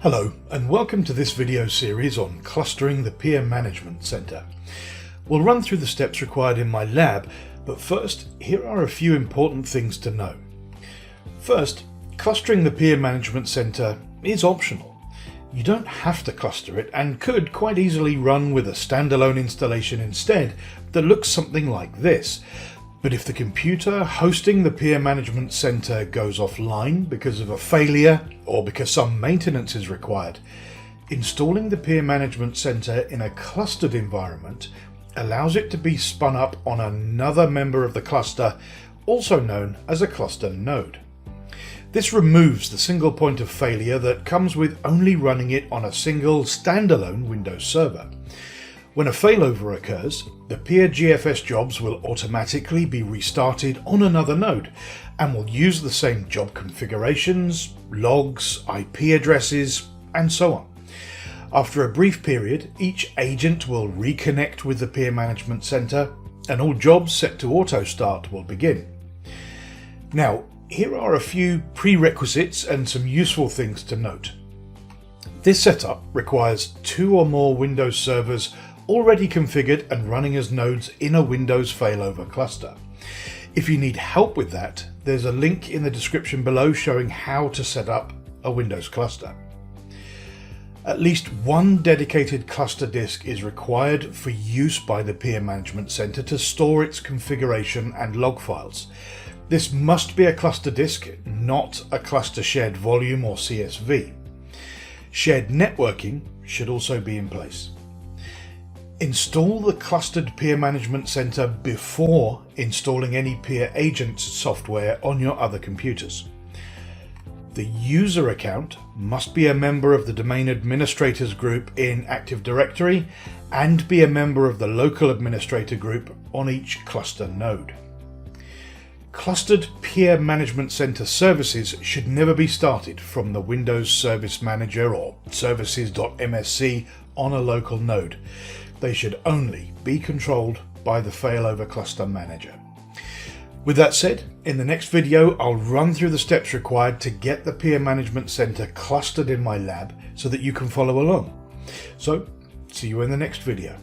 Hello and welcome to this video series on clustering the Peer Management Center. We'll run through the steps required in my lab, but first, here are a few important things to know. First, clustering the Peer Management Center is optional. You don't have to cluster it and could quite easily run with a standalone installation instead that looks something like this. But if the computer hosting the Peer Management Center goes offline because of a failure or because some maintenance is required, installing the Peer Management Center in a clustered environment allows it to be spun up on another member of the cluster, also known as a cluster node. This removes the single point of failure that comes with only running it on a single standalone Windows server. When a failover occurs, the PeerGFS jobs will automatically be restarted on another node and will use the same job configurations, logs, IP addresses, and so on. After a brief period, each agent will reconnect with the Peer Management Center and all jobs set to auto start will begin. Now, here are a few prerequisites and some useful things to note. This setup requires 2 or more Windows servers already configured and running as nodes in a Windows failover cluster. If you need help with that, there's a link in the description below showing how to set up a Windows cluster. At least one dedicated cluster disk is required for use by the Peer Management Center to store its configuration and log files. This must be a cluster disk, not a cluster shared volume or CSV. Shared networking should also be in place. Install the clustered Peer Management Center before installing any Peer Agent software on your other computers. The user account must be a member of the Domain Administrators group in Active Directory and be a member of the Local Administrator group on each cluster node. Clustered Peer Management Center services should never be started from the Windows Service Manager or services.msc on a local node. They should only be controlled by the failover cluster manager. With that said, in the next video I'll run through the steps required to get the Peer Management Center clustered in my lab so that you can follow along. So, see you in the next video.